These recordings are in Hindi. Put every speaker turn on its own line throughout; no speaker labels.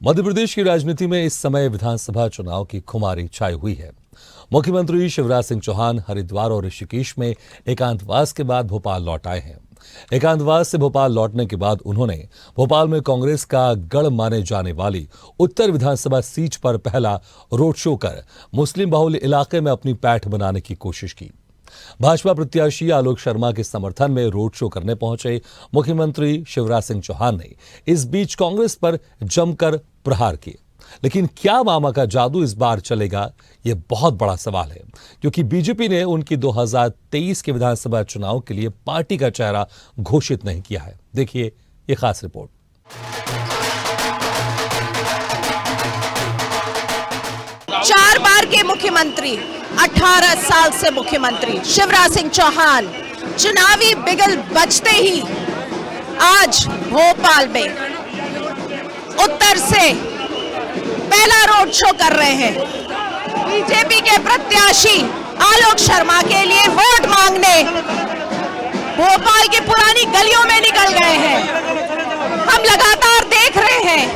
मध्य प्रदेश की राजनीति में इस समय विधानसभा चुनाव की खुमारी छाई हुई है। मुख्यमंत्री शिवराज सिंह चौहान हरिद्वार और ऋषिकेश में एकांतवास के बाद भोपाल लौट आए हैं। एकांतवास से भोपाल लौटने के बाद उन्होंने भोपाल में कांग्रेस का गढ़ माने जाने वाली उत्तर विधानसभा सीट पर पहला रोड शो कर मुस्लिम बहुल इलाके में अपनी पैठ बनाने की कोशिश की। भाजपा प्रत्याशी आलोक शर्मा के समर्थन में रोड शो करने पहुंचे मुख्यमंत्री शिवराज सिंह चौहान ने इस बीच कांग्रेस पर जमकर प्रहार किए। लेकिन क्या मामा का जादू इस बार चलेगा, यह बहुत बड़ा सवाल है, क्योंकि बीजेपी ने उनकी 2023 के विधानसभा चुनाव के लिए पार्टी का चेहरा घोषित नहीं किया है। देखिए ये खास रिपोर्ट।
चार बार के मुख्यमंत्री, 18 साल से मुख्यमंत्री शिवराज सिंह चौहान चुनावी बिगल बजते ही आज भोपाल में उत्तर से पहला रोड शो कर रहे हैं। बीजेपी के प्रत्याशी आलोक शर्मा के लिए वोट मांगने भोपाल की पुरानी गलियों में निकल गए हैं। हम लगातार देख रहे हैं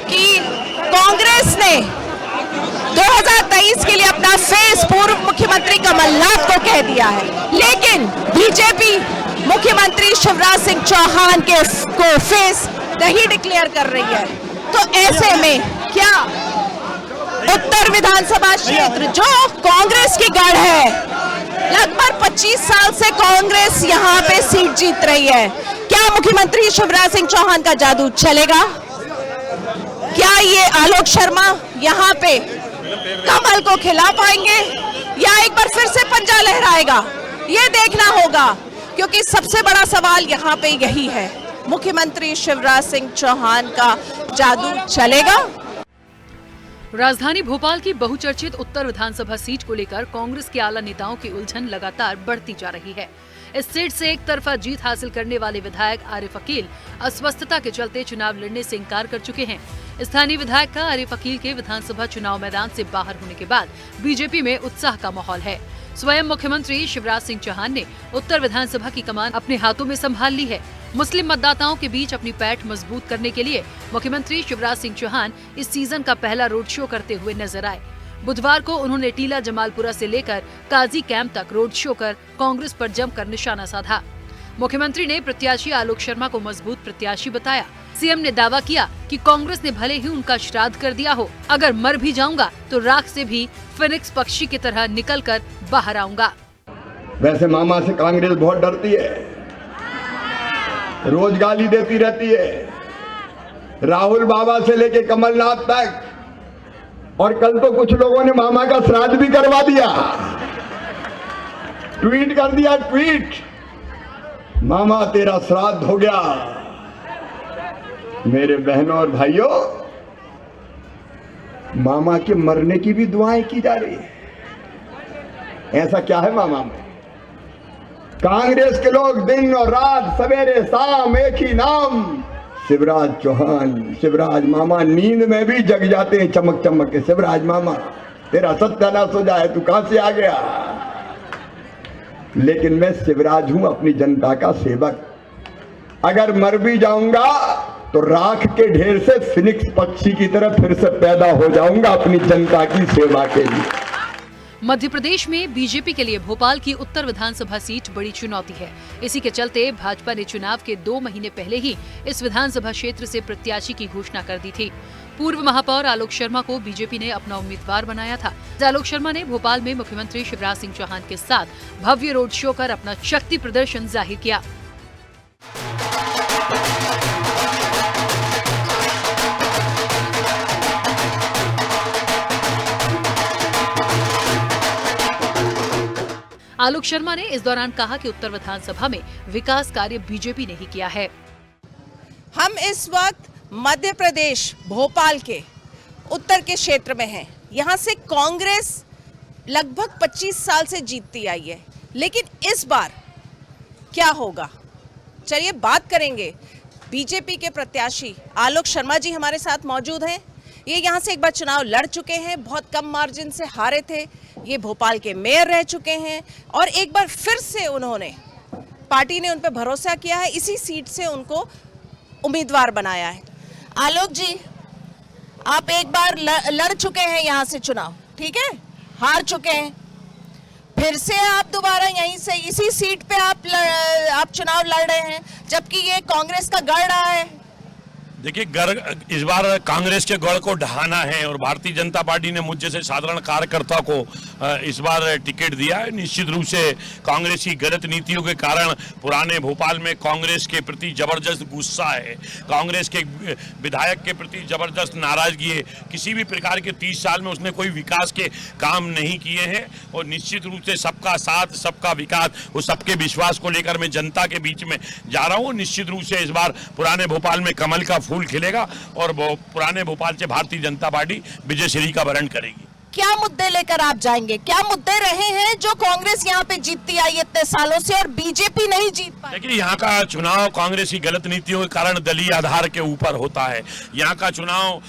कि कांग्रेस ने 2023 के लिए अपना फेस पूर्व मुख्यमंत्री कमलनाथ को कह दिया है, लेकिन बीजेपी मुख्यमंत्री शिवराज सिंह चौहान को फेस नहीं डिक्लेयर कर रही है। तो ऐसे में क्या उत्तर विधानसभा क्षेत्र जो कांग्रेस की गढ़ है, लगभग 25 साल से कांग्रेस यहाँ पे सीट जीत रही है, क्या मुख्यमंत्री शिवराज सिंह चौहान का जादू चलेगा? क्या ये आलोक शर्मा यहाँ पे कमल को खिला पाएंगे या एक बार फिर से पंजा लहराएगा? ये देखना होगा, क्योंकि सबसे बड़ा सवाल यहाँ पे यही है, मुख्यमंत्री शिवराज सिंह चौहान का जादू चलेगा?
राजधानी भोपाल की बहुचर्चित उत्तर विधानसभा सीट को लेकर कांग्रेस के आला नेताओं की उलझन लगातार बढ़ती जा रही है। इस सीट से एक तरफा जीत हासिल करने वाले विधायक आरिफ अकील अस्वस्थता के चलते चुनाव लड़ने से इंकार कर चुके हैं। स्थानीय विधायक का आरिफ अकील के विधानसभा चुनाव मैदान से बाहर होने के बाद बीजेपी में उत्साह का माहौल है। स्वयं मुख्यमंत्री शिवराज सिंह चौहान ने उत्तर विधानसभा की कमान अपने हाथों में संभाल ली है। मुस्लिम मतदाताओं के बीच अपनी पैठ मजबूत करने के लिए मुख्यमंत्री शिवराज सिंह चौहान इस सीजन का पहला रोड शो करते हुए नजर आए। बुधवार को उन्होंने टीला जमालपुरा से लेकर काजी कैंप तक रोड शो कर कांग्रेस पर जमकर निशाना साधा। मुख्यमंत्री ने प्रत्याशी आलोक शर्मा को मजबूत प्रत्याशी बताया। सीएम ने दावा किया कि कांग्रेस ने भले ही उनका श्राद्ध कर दिया हो, अगर मर भी जाऊंगा तो राख से भी फिनिक्स पक्षी की तरह निकलकर बाहर आऊंगा।
वैसे मामा से कांग्रेस बहुत डरती है, रोज गाली देती रहती है, राहुल बाबा से लेके कमलनाथ तक, और कल तो कुछ लोगों ने मामा का श्राद्ध भी करवा दिया, ट्वीट कर दिया, ट्वीट, मामा तेरा श्राद्ध हो गया। मेरे बहनों और भाइयों, मामा के मरने की भी दुआएं की जा रही है। ऐसा क्या है मामा में? कांग्रेस के लोग दिन और रात, सवेरे शाम एक ही नाम, शिवराज चौहान, शिवराज मामा, नींद में भी जग जाते हैं चमक चमक के, शिवराज मामा तेरा सत्यानाश हो जाए, तू कहां से आ गया? लेकिन मैं शिवराज हूं, अपनी जनता का सेवक। अगर मर भी जाऊंगा तो राख के ढेर से फिनिक्स पक्षी की तरह फिर से पैदा हो जाऊंगा अपनी जनता की सेवा के लिए।
मध्य प्रदेश में बीजेपी के लिए भोपाल की उत्तर विधानसभा सीट बड़ी चुनौती है। इसी के चलते भाजपा ने चुनाव के 2 महीने पहले ही इस विधानसभा क्षेत्र से प्रत्याशी की घोषणा कर दी थी। पूर्व महापौर आलोक शर्मा को बीजेपी ने अपना उम्मीदवार बनाया था। आलोक शर्मा ने भोपाल में मुख्यमंत्री शिवराज सिंह चौहान के साथ भव्य रोड शो कर अपना शक्ति प्रदर्शन जाहिर किया। आलोक शर्मा ने इस दौरान कहा कि उत्तर विधानसभा में विकास कार्य बीजेपी ने ही किया है।
हम इस वक्त मध्य प्रदेश भोपाल के उत्तर के क्षेत्र में हैं। यहाँ से कांग्रेस लगभग 25 साल से जीतती आई है, लेकिन इस बार क्या होगा, चलिए बात करेंगे। बीजेपी के प्रत्याशी आलोक शर्मा जी हमारे साथ मौजूद हैं। ये यहाँ से एक बार चुनाव लड़ चुके हैं, बहुत कम मार्जिन से हारे थे। ये भोपाल के मेयर रह चुके हैं और एक बार फिर से उन्होंने, पार्टी ने उन पर भरोसा किया है, इसी सीट से उनको उम्मीदवार बनाया है। आलोक जी, आप एक बार लड़ चुके हैं यहाँ से चुनाव, ठीक है, हार चुके हैं, फिर से आप दोबारा यहीं से इसी सीट पे आप चुनाव लड़ रहे हैं, जबकि ये कांग्रेस का गढ़ रहा है।
देखिए, इस बार कांग्रेस के गढ़ को ढहाना है और भारतीय जनता पार्टी ने मुझ जैसे साधारण कार्यकर्ता को इस बार टिकट दिया है। निश्चित रूप से कांग्रेस की गलत नीतियों के कारण पुराने भोपाल में कांग्रेस के प्रति जबरदस्त गुस्सा है, कांग्रेस के विधायक के प्रति जबरदस्त नाराजगी है। किसी भी प्रकार के 30 साल में उसने कोई विकास के काम नहीं किए हैं और निश्चित रूप से सबका साथ, सबका विकास, उस सबके विश्वास को लेकर मैं जनता के बीच में जा रहा हूँ। निश्चित रूप से इस बार पुराने भोपाल में कमल का फूल खिलेगा और पुराने भोपाल से भारतीय जनता पार्टी विजयश्री का वरण करेगी।
क्या मुद्दे लेकर आप जाएंगे? क्या मुद्दे रहे हैं जो कांग्रेस यहाँ पे जीतती आई इतने सालों से और बीजेपी नहीं जीत पाई?
देखिए, यहाँ का चुनाव कांग्रेस की गलत नीतियों के कारण दलीय आधार के ऊपर होता है। यहाँ का चुनाव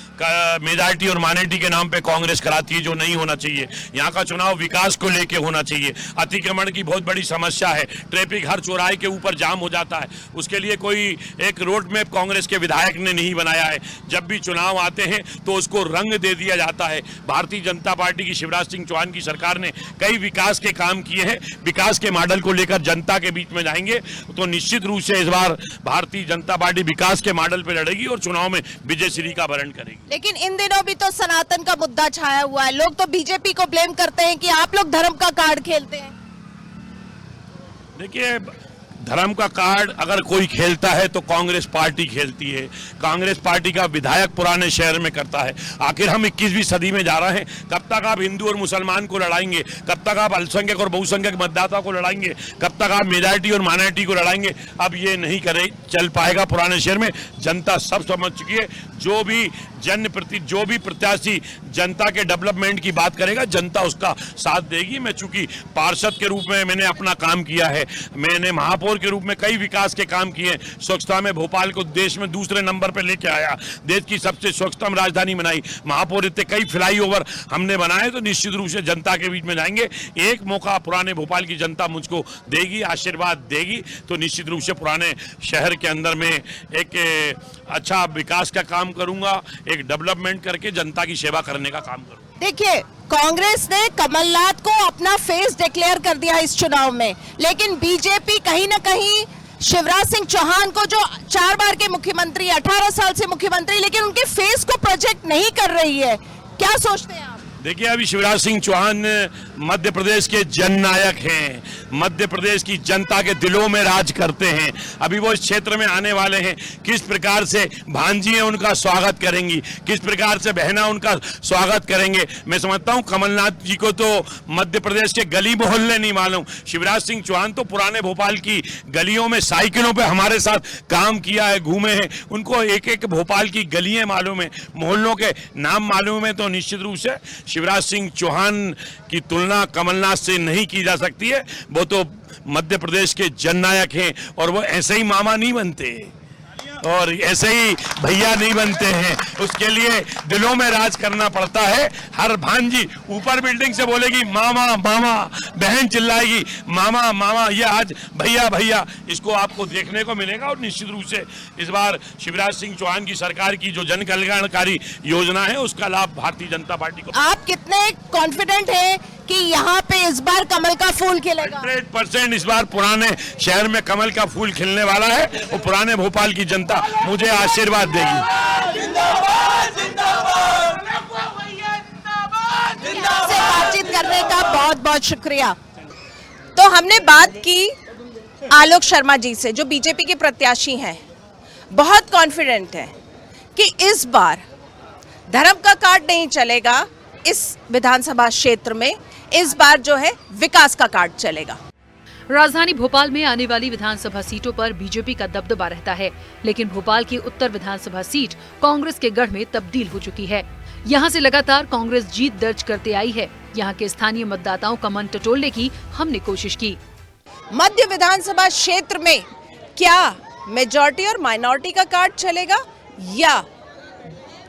मेजॉरिटी और माइनॉरिटी के नाम पे कांग्रेस कराती है, जो नहीं होना चाहिए। यहाँ का चुनाव विकास को लेके होना चाहिए। अतिक्रमण की बहुत बड़ी समस्या है, ट्रैफिक हर चौराहे के ऊपर जाम हो जाता है, उसके लिए कोई एक रोड मैप कांग्रेस के विधायक ने नहीं बनाया है। जब भी चुनाव आते हैं तो उसको रंग दे दिया जाता है। भारतीय जनता पार्टी की शिवराज सिंह चौहान की सरकार ने कई विकास के काम किए हैं। विकास के मॉडल को लेकर जनता के बीच में जाएंगे तो निश्चित रूप से इस बार भारतीय जनता पार्टी विकास के मॉडल पर लड़ेगी और चुनाव में विजयश्री का वरण करेगी।
लेकिन इन दिनों भी तो सनातन का मुद्दा छाया हुआ है। लोग तो बीजेपी को ब्लेम करते हैं कि आप लोग धर्म का कार्ड खेलते हैं।
देखिए, धर्म का कार्ड अगर कोई खेलता है तो कांग्रेस पार्टी खेलती है। कांग्रेस पार्टी का विधायक पुराने शहर में करता है। आखिर हम 21वीं सदी में जा रहे हैं। कब तक आप हिंदू और मुसलमान को लड़ाएंगे? कब तक आप अल्पसंख्यक और बहुसंख्यक मतदाता को लड़ाएंगे? कब तक आप मेजॉरिटी और माइनॉरिटी को लड़ाएंगे? अब ये नहीं चल पाएगा। पुराने शहर में जनता सब समझ चुकी है। जो भी प्रत्याशी जनता के डेवलपमेंट की बात करेगा, जनता उसका साथ देगी। मैं चूंकि पार्षद के रूप में मैंने अपना काम किया है, मैंने महापौर के रूप में कई विकास के काम किए। स्वच्छता में भोपाल को देश में दूसरे नंबर पर लेके आया, देश की सबसे स्वच्छतम राजधानी बनाई। महापौर इतने कई फ्लाईओवर हमने बनाए। तो निश्चित रूप से जनता के बीच में जाएंगे। एक मौका पुराने भोपाल की जनता मुझको देगी, आशीर्वाद देगी, तो निश्चित रूप से पुराने शहर के अंदर में एक अच्छा विकास का काम करूंगा, एक डेवलपमेंट करके जनता की सेवा करने का काम करूंगा।
देखिए, कांग्रेस ने कमलनाथ को अपना फेस डिक्लेयर कर दिया इस चुनाव में, लेकिन बीजेपी कहीं ना कहीं शिवराज सिंह चौहान को, जो 4 बार के मुख्यमंत्री, 18 साल से मुख्यमंत्री, लेकिन उनके फेस को प्रोजेक्ट नहीं कर रही है। क्या सोचते हैं आप?
देखिए, अभी शिवराज सिंह चौहान मध्य प्रदेश के जननायक हैं, मध्य प्रदेश की जनता के दिलों में राज करते हैं। अभी वो इस क्षेत्र में आने वाले हैं। किस प्रकार से भांजियां उनका स्वागत करेंगी, किस प्रकार से बहना उनका स्वागत करेंगे, मैं समझता हूं कमलनाथ जी को तो मध्य प्रदेश के गली मोहल्ले नहीं मालूम। शिवराज सिंह चौहान तो पुराने भोपाल की गलियों में साइकिलों पे हमारे साथ काम किया है, घूमे हैं। उनको एक एक भोपाल की गलियां मालूम है, मोहल्लों के नाम मालूम है। तो निश्चित रूप से शिवराज सिंह चौहान की तुलना कमलनाथ से नहीं की जा सकती है। वो तो मध्य प्रदेश के जननायक हैं और वो ऐसे ही मामा नहीं बनते और ऐसे ही भैया नहीं बनते हैं। उसके लिए दिलों में राज करना पड़ता है। हर भांजी ऊपर बिल्डिंग से बोलेगी मामा मामा, बहन चिल्लाएगी मामा मामा, ये आज भैया भैया, इसको आपको देखने को मिलेगा। और निश्चित रूप से इस बार शिवराज सिंह चौहान की सरकार की जो जन कल्याणकारी योजना है उसका लाभ भारतीय जनता पार्टी को।
आप कितने कॉन्फिडेंट हैं कि यहाँ पे इस बार कमल का फूल खिलेगा?
100% इस बार पुराने शहर में कमल का फूल खिलने वाला है और पुराने भोपाल की जनता मुझे आशीर्वाद देगी।
से बातचीत करने का बहुत बहुत शुक्रिया। तो हमने बात की आलोक शर्मा जी से, जो बीजेपी के प्रत्याशी हैं, बहुत कॉन्फिडेंट है कि इस बार धर्म का कार्ड नहीं चलेगा इस विधानसभा क्षेत्र में। इस बार जो है विकास का कार्ड चलेगा।
राजधानी भोपाल में आने वाली विधानसभा सीटों पर बीजेपी का दबदबा रहता है, लेकिन भोपाल की उत्तर विधानसभा सीट कांग्रेस के गढ़ में तब्दील हो चुकी है। यहां से लगातार कांग्रेस जीत दर्ज करते आई है। यहां के स्थानीय मतदाताओं का मन टटोलने की हमने कोशिश की।
मध्य विधानसभा क्षेत्र में क्या मेजॉरिटी और माइनॉरिटी का कार्ड चलेगा या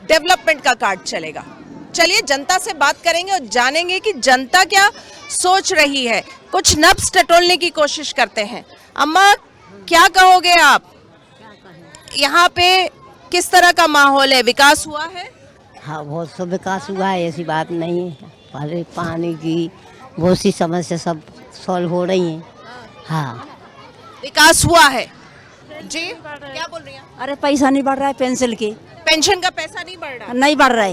डेवलपमेंट का कार्ड चलेगा? चलिए जनता से बात करेंगे और जानेंगे कि जनता क्या सोच रही है। कुछ नब्ज टटोलने की कोशिश करते हैं। अम्मा, क्या कहोगे आप? यहाँ पे किस तरह का माहौल है? विकास हुआ है?
हाँ बहुत सब विकास हुआ है, ऐसी बात नहीं है। पहले पानी की बहुत सी समस्या सब सॉल्व हो रही हैं। हाँ
विकास हुआ है जी, क्या बोल रही हैं?
अरे पैसा नहीं बढ़ रहा है पेंसिल की,
पेंशन का पैसा नहीं बढ़ रहा।
नहीं बढ़ रहा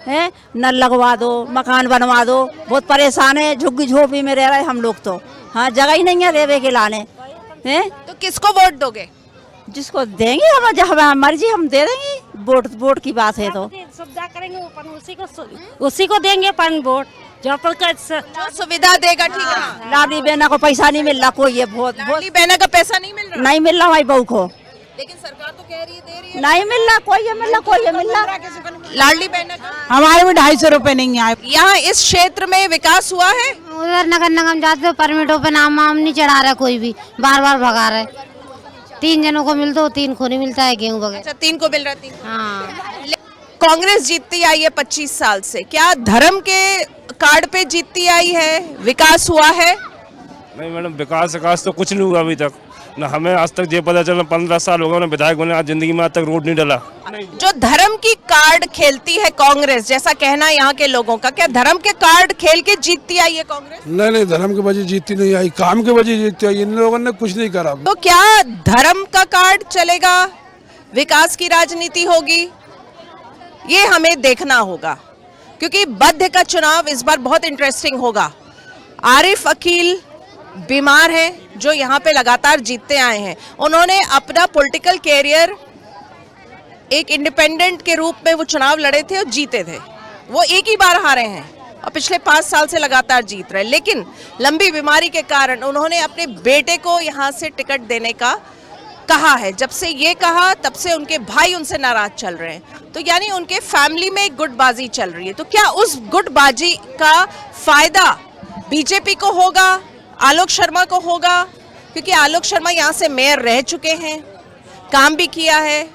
है। नल लगवा दो, मकान बनवा दो, बहुत परेशान है, झुग्गी झोपड़ी में रह रहे हम लोग तो। हाँ जगह ही नहीं है रेवे के लाने हैं।
तो किसको वोट दोगे?
जिसको देंगे हम, जब हमारी मर्जी हम दे देंगे। वोट की बात है तो
सुविधा करेंगे उसी को देंगे अपन वोट, जो
जो सुविधा देगा, ठीक है।
लाडली बहना को पैसा नहीं मिल रहा, कोई है बहुत
लाडली बहना का पैसा नहीं मिल रहा,
नहीं मिल रहा हमारी बहू को,
लेकिन सरकार तो कह रही है दे रही है।
नहीं मिल रहा, कोई है मिल रहा, कोई है मिल रहा।
लाडली बहना का
हमारे में 250 रुपए नहीं आए।
यहाँ इस क्षेत्र में विकास हुआ है?
उधर नगर निगम जाते परमिटों पे नाम नहीं चढ़ा रहा, कोई भी बार बार भगा रहे। 3 जनों को मिलता हो, 3 को नहीं मिलता है गेहूँ वगैरह।
अच्छा 3 को मिल रहा, 3।
हाँ
कांग्रेस जीतती आई है 25 साल से, क्या धर्म के कार्ड पे जीतती आई है? विकास हुआ है?
नहीं मैडम, विकास तो कुछ नहीं हुआ अभी तक ना। हमें आज तक ये पता चला 15 साल हो गए उन्हें विधायक बने, आज जिंदगी में आज तक रोड नहीं डला।
जो धर्म की कार्ड खेलती है कांग्रेस, जैसा कहना है यहाँ के लोगों का, क्या धर्म के कार्ड खेल के जीतती आई है कांग्रेस?
नहीं, धर्म की वजह जीतती नहीं आई, काम की वजह जीतती आई। इन लोगों ने कुछ नहीं करा।
तो क्या धर्म का कार्ड चलेगा, विकास की राजनीति होगी? ये हमें देखना होगा, क्योंकि बद्ध का चुनाव इस बार बहुत इंटरेस्टिंग होगा। आरिफ अकील बीमार हैं, जो यहाँ पे लगातार जीतते आए हैं। उन्होंने अपना पॉलिटिकल कैरियर एक इंडिपेंडेंट के रूप में वो चुनाव लड़े थे और जीते थे। वो एक ही बार हारे हैं और पिछले 5 साल से लगातार जीत रहे, लेकिन लंबी बीमारी के कारण उन्होंने अपने बेटे को यहाँ से टिकट देने का कहा है। जब से ये कहा तब से उनके भाई उनसे नाराज चल रहे हैं, तो यानी उनके फैमिली में एक गुटबाजी चल रही है। तो क्या उस गुटबाजी का फायदा बीजेपी को होगा, आलोक शर्मा को होगा? क्योंकि आलोक शर्मा यहाँ से मेयर रह चुके हैं, काम भी किया है,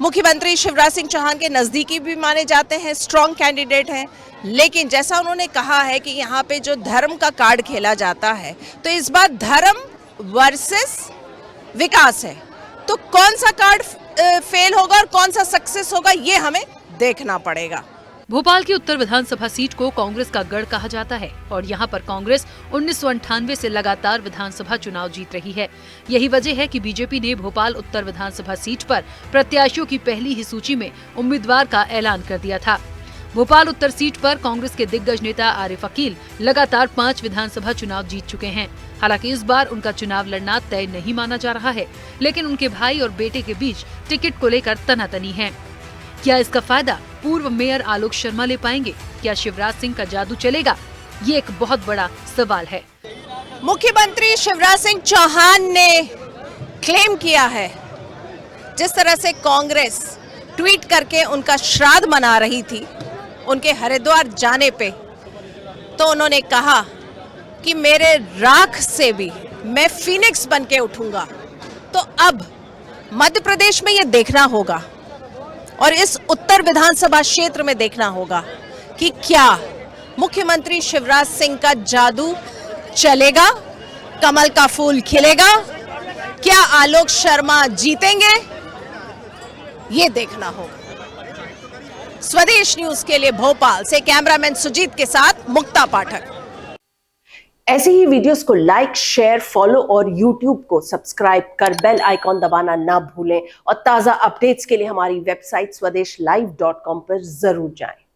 मुख्यमंत्री शिवराज सिंह चौहान के नजदीकी भी माने जाते हैं, स्ट्रॉन्ग कैंडिडेट हैं। लेकिन जैसा उन्होंने कहा है कि यहाँ पे जो धर्म का कार्ड खेला जाता है, तो इस बार धर्म वर्सेस विकास है। तो कौन सा कार्ड फेल होगा और कौन सा सक्सेस होगा, ये हमें देखना पड़ेगा।
भोपाल की उत्तर विधानसभा सीट को कांग्रेस का गढ़ कहा जाता है और यहाँ पर कांग्रेस 1998 से लगातार विधानसभा चुनाव जीत रही है। यही वजह है कि बीजेपी ने भोपाल उत्तर विधानसभा सीट पर प्रत्याशियों की पहली ही सूची में उम्मीदवार का ऐलान कर दिया था। भोपाल उत्तर सीट पर कांग्रेस के दिग्गज नेता आरिफ अकील लगातार 5 विधानसभा चुनाव जीत चुके हैं। हालांकि इस बार उनका चुनाव लड़ना तय नहीं माना जा रहा है, लेकिन उनके भाई और बेटे के बीच टिकट को लेकर तनातनी है। क्या इसका फायदा पूर्व मेयर आलोक शर्मा ले पाएंगे? क्या शिवराज सिंह का जादू चलेगा? ये एक बहुत बड़ा सवाल है।
मुख्यमंत्री शिवराज सिंह चौहान ने क्लेम किया है, जिस तरह से कांग्रेस ट्वीट करके उनका श्राद्ध मना रही थी उनके हरिद्वार जाने पे, तो उन्होंने कहा कि मेरे राख से भी मैं फीनिक्स बन के उठूंगा। तो अब मध्य प्रदेश में ये देखना होगा और इस उत्तर विधानसभा क्षेत्र में देखना होगा कि क्या मुख्यमंत्री शिवराज सिंह का जादू चलेगा, कमल का फूल खिलेगा, क्या आलोक शर्मा जीतेंगे, ये देखना होगा। स्वदेश न्यूज के लिए भोपाल से कैमरामैन सुजीत के साथ मुक्ता पाठक।
ऐसे ही वीडियोस को लाइक, शेयर, फॉलो और YouTube को सब्सक्राइब कर बेल आइकॉन दबाना ना भूलें और ताजा अपडेट्स के लिए हमारी वेबसाइट swadeshlive.com पर जरूर जाएं।